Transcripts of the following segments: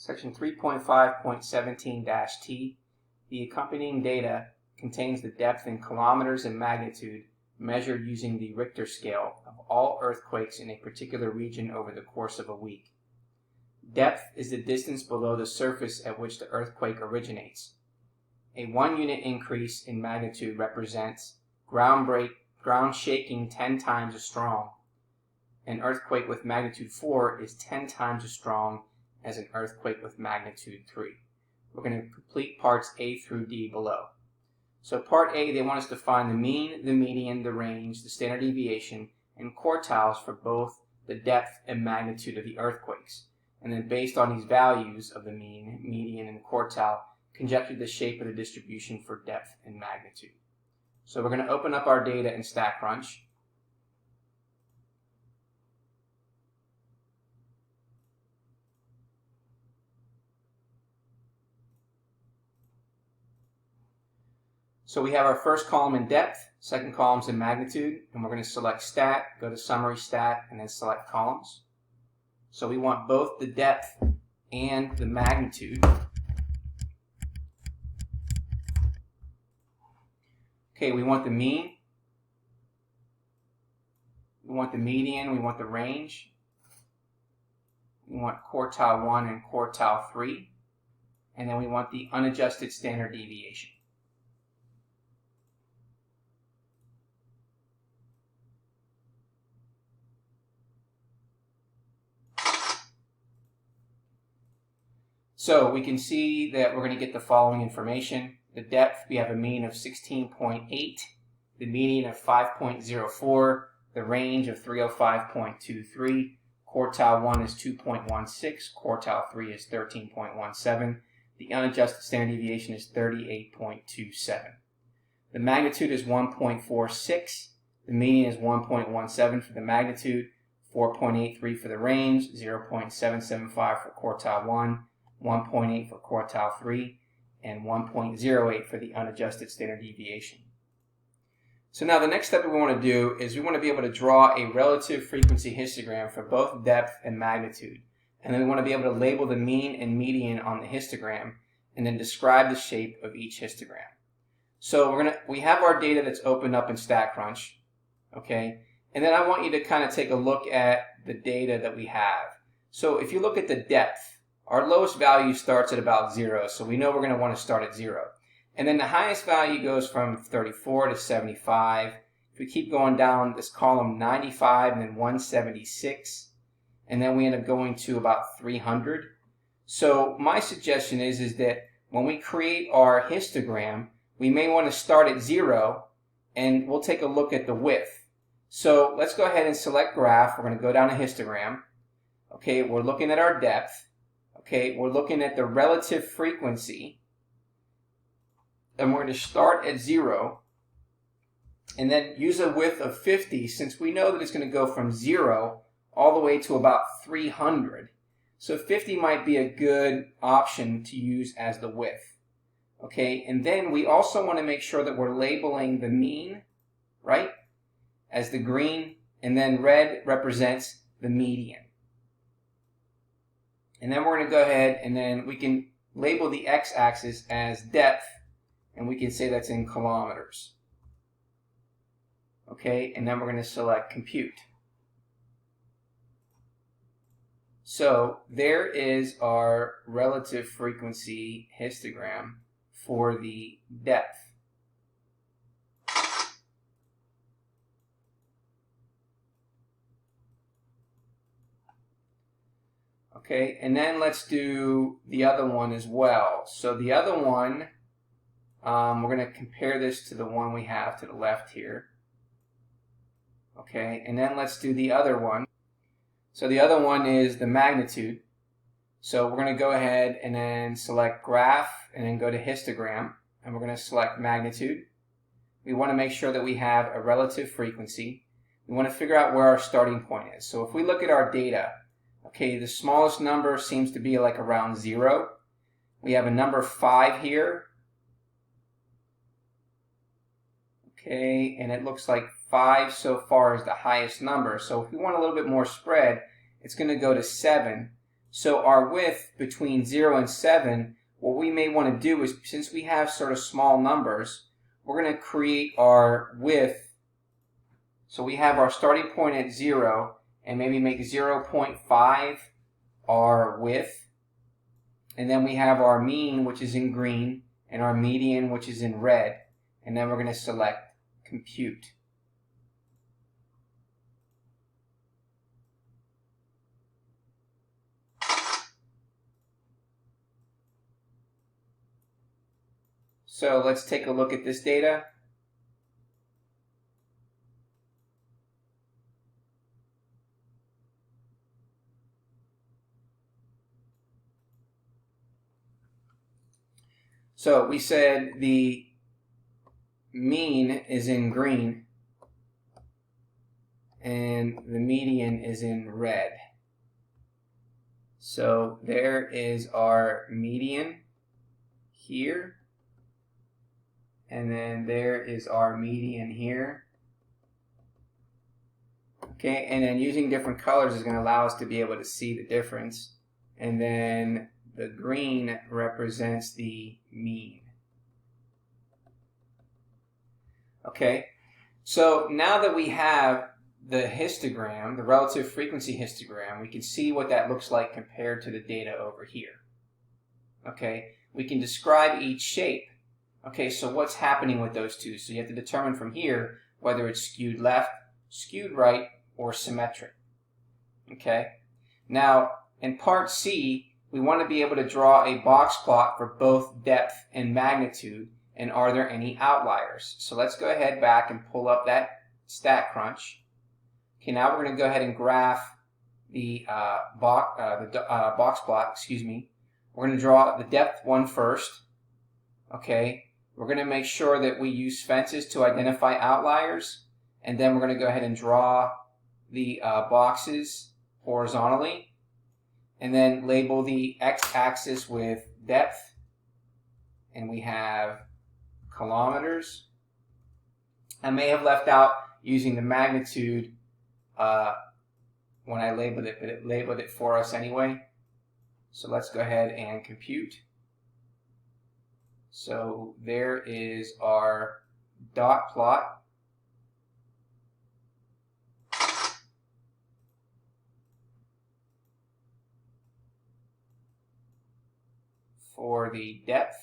Section 3.5.17-T, the accompanying data contains the depth in kilometers and magnitude measured using the Richter scale of all earthquakes in a particular region over the course of a week. Depth is the distance below the surface at which the earthquake originates. A 1 unit increase in magnitude represents ground shaking 10 times as strong. An earthquake with magnitude 4 is 10 times as strong as an earthquake with magnitude 3. We're going to complete parts A through D below. So part A, they want us to find the mean, the median, the range, the standard deviation, and quartiles for both the depth and magnitude of the earthquakes. And then based on these values of the mean, median, and quartile, conjecture the shape of the distribution for depth and magnitude. So we're going to open up our data in StatCrunch. So we have our first column in depth, second column's in magnitude, and we're going to select stat, go to summary stat, and then select columns. So we want both the depth and the magnitude. Okay, we want the mean, we want the median, we want the range, we want quartile 1 and quartile 3, and then we want the unadjusted standard deviation. So we can see that we're going to get the following information. The depth, we have a mean of 16.8, the median of 5.04, the range of 305.23, quartile 1 is 2.16, quartile 3 is 13.17, the unadjusted standard deviation is 38.27. The magnitude is 1.46, the median is 1.17 for the magnitude, 4.83 for the range, 0.775 for quartile 1, 1.8 for quartile 3, and 1.08 for the unadjusted standard deviation. So now the next step we want to do is we want to be able to draw a relative frequency histogram for both depth and magnitude. And then we want to be able to label the mean and median on the histogram and then describe the shape of each histogram. So we have our data that's opened up in StatCrunch, okay? And then I want you to kind of take a look at the data that we have. So if you look at the depth, our lowest value starts at about 0, so we know we're going to want to start at 0. And then the highest value goes from 34 to 75. If we keep going down this column, 95 and then 176, and then we end up going to about 300. So my suggestion is that when we create our histogram, we may want to start at 0, and we'll take a look at the width. So let's go ahead and select graph. We're going to go down to histogram. Okay, we're looking at our depth. Okay, we're looking at the relative frequency, and we're going to start at 0, and then use a width of 50, since we know that it's going to go from 0 all the way to about 300. So 50 might be a good option to use as the width. Okay, and then we also want to make sure that we're labeling the mean, right, as the green, and then red represents the median. And then we're going to go ahead and then we can label the x-axis as depth, and we can say that's in kilometers. Okay, and then we're going to select compute. So there is our relative frequency histogram for the depth. Okay, and then let's do the other one as well. So the other one, we're going to compare this to the one we have to the left here. Okay, and then let's do the other one. So the other one is the magnitude. So we're going to go ahead and then select graph and then go to histogram, and we're going to select magnitude. We want to make sure that we have a relative frequency. We want to figure out where our starting point is. So if we look at our data, okay, the smallest number seems to be like around 0. We have a number 5 here. Okay, and it looks like 5 so far is the highest number. So if we want a little bit more spread, it's going to go to 7. So our width between 0 and 7, what we may want to do is, since we have sort of small numbers, we're going to create our width. So we have our starting point at 0, and maybe make 0.5 our width. And then we have our mean, which is in green, and our median, which is in red. And then we're going to select compute. So let's take a look at this data. So we said the mean is in green and the median is in red. So there is our median here. And then there is our median here. Okay, and then using different colors is going to allow us to be able to see the difference. And then the green represents the mean. Okay, so now that we have the histogram, the relative frequency histogram, we can see what that looks like compared to the data over here. Okay, we can describe each shape. Okay, so what's happening with those two? So you have to determine from here whether it's skewed left, skewed right, or symmetric. Okay, now in part C, we want to be able to draw a box plot for both depth and magnitude, and are there any outliers? So let's go ahead back and pull up that StatCrunch. Okay, now we're going to go ahead and graph the box plot. Excuse me. We're going to draw the depth one first. Okay. We're going to make sure that we use fences to identify outliers, and then we're going to go ahead and draw the boxes horizontally, and then label the x-axis with depth, and we have kilometers. I may have left out using the magnitude when I labeled it, but it labeled it for us anyway. So let's go ahead and compute. So there is our dot plot for the depth.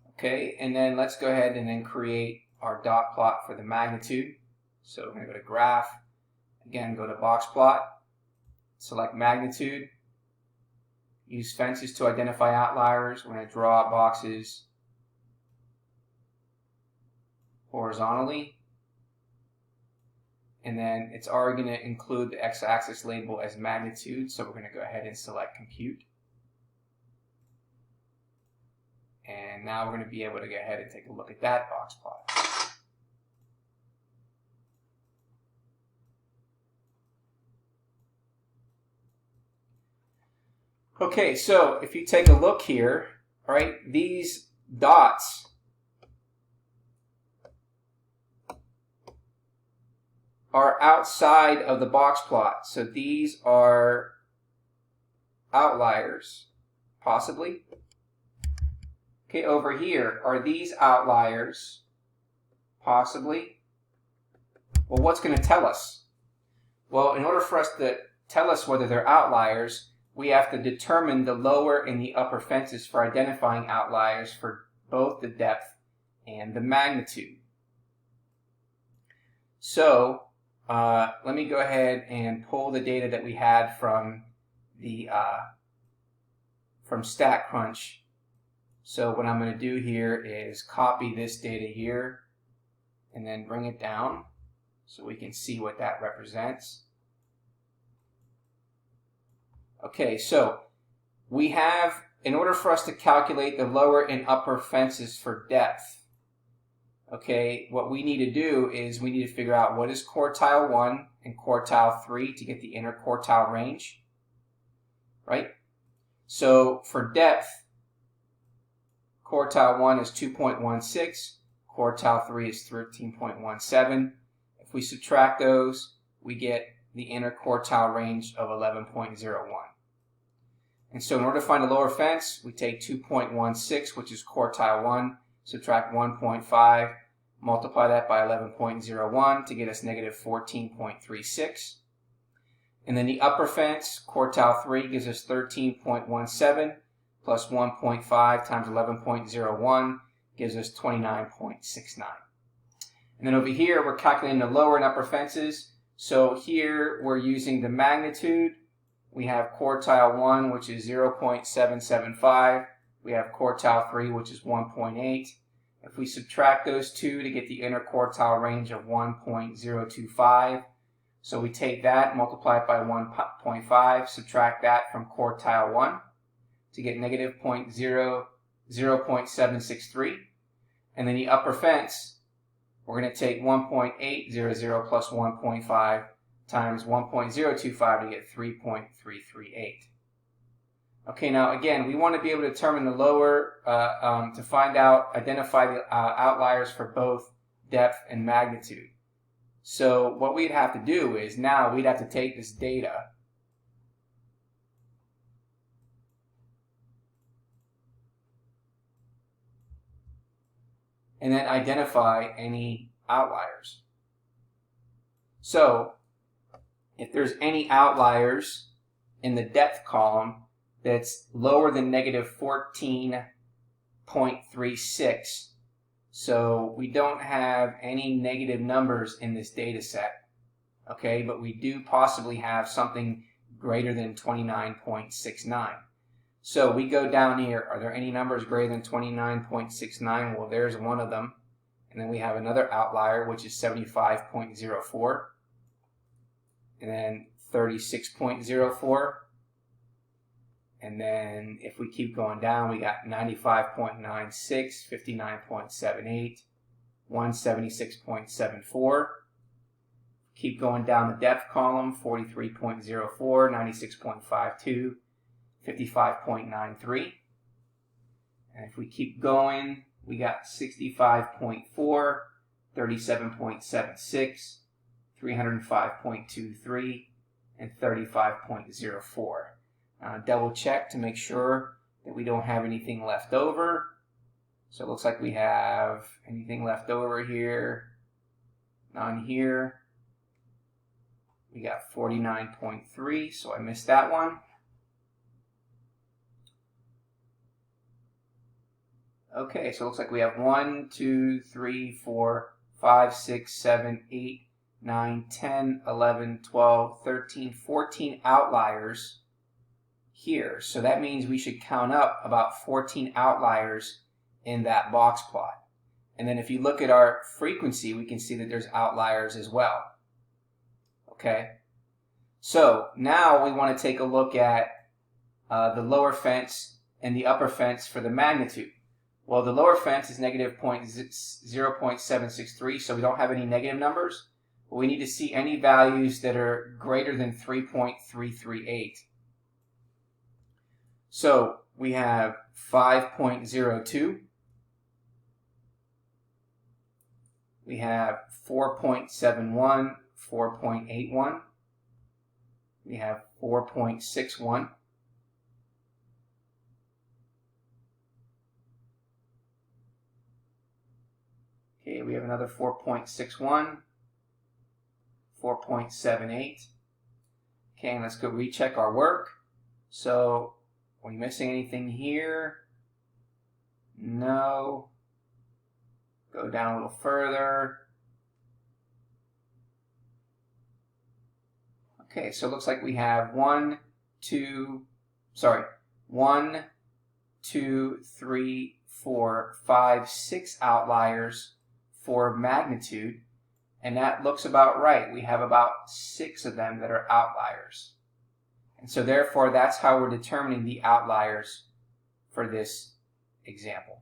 Okay, and then let's go ahead and then create our dot plot for the magnitude. So we're going to go to graph, again go to box plot, select magnitude. Use fences to identify outliers. We're going to draw boxes horizontally. And then it's already going to include the x-axis label as magnitude. So we're going to go ahead and select compute. And now we're going to be able to go ahead and take a look at that box plot. Okay, so if you take a look here, all right, these dots are outside of the box plot. So these are outliers, possibly. Okay, over here, are these outliers, possibly? Well, what's going to tell us? Well, in order for us to tell us whether they're outliers, we have to determine the lower and the upper fences for identifying outliers for both the depth and the magnitude. So let me go ahead and pull the data that we had from the from StatCrunch. So what I'm going to do here is copy this data here and then bring it down so we can see what that represents. Okay, so we have, in order for us to calculate the lower and upper fences for depth, okay, what we need to do is we need to figure out what is quartile 1 and quartile 3 to get the interquartile range, right? So for depth, quartile 1 is 2.16, quartile 3 is 13.17. If we subtract those, we get the inner quartile range of 11.01. And so in order to find the lower fence, we take 2.16, which is quartile 1, subtract 1.5, multiply that by 11.01 to get us negative 14.36. And then the upper fence, quartile 3, gives us 13.17, plus 1.5 times 11.01 gives us 29.69. And then over here, we're calculating the lower and upper fences. So here, we're using the magnitude. We have quartile 1, which is 0.775. We have quartile 3, which is 1.8. If we subtract those two to get the inner quartile range of 1.025, so we take that, multiply it by 1.5, subtract that from quartile 1 to get negative 0.763. And then the upper fence, we're going to take 1.800 plus 1.5 times 1.025 to get 3.338. Okay, now again, we want to be able to determine the lower, to find out, identify the outliers for both depth and magnitude. So what we'd have to do is now we'd have to take this data and then identify any outliers. So if there's any outliers in the depth column that's lower than negative 14.36, so we don't have any negative numbers in this data set, okay, but we do possibly have something greater than 29.69. So we go down here, are there any numbers greater than 29.69? Well, there's one of them. And then we have another outlier, which is 75.04. And then 36.04. And then if we keep going down, we got 95.96, 59.78, 176.74. Keep going down the depth column, 43.04, 96.52, 55.93. And if we keep going, we got 65.4, 37.76, 305.23, and 35.04. Double check to make sure that we don't have anything left over. So it looks like we have anything left over here. None here. We got 49.3, so I missed that one. Okay, so it looks like we have 1, 2, 3, 4, 5, 6, 7, 8, 9, 10, 11, 12, 13, 14 outliers here. So that means we should count up about 14 outliers in that box plot. And then if you look at our frequency, we can see that there's outliers as well. Okay, so now we want to take a look at the lower fence and the upper fence for the magnitude. Well, the lower fence is negative 0.763, so we don't have any negative numbers. But we need to see any values that are greater than 3.338. So we have 5.02. We have 4.71, 4.81. We have 4.61. Okay, we have another 4.61, 4.78. Okay, and let's go recheck our work. So, are we missing anything here? No. Go down a little further. Okay, so it looks like we have 1, 2, 3, 4, 5, 6 outliers for magnitude, and that looks about right. We have about 6 of them that are outliers. And so therefore, that's how we're determining the outliers for this example.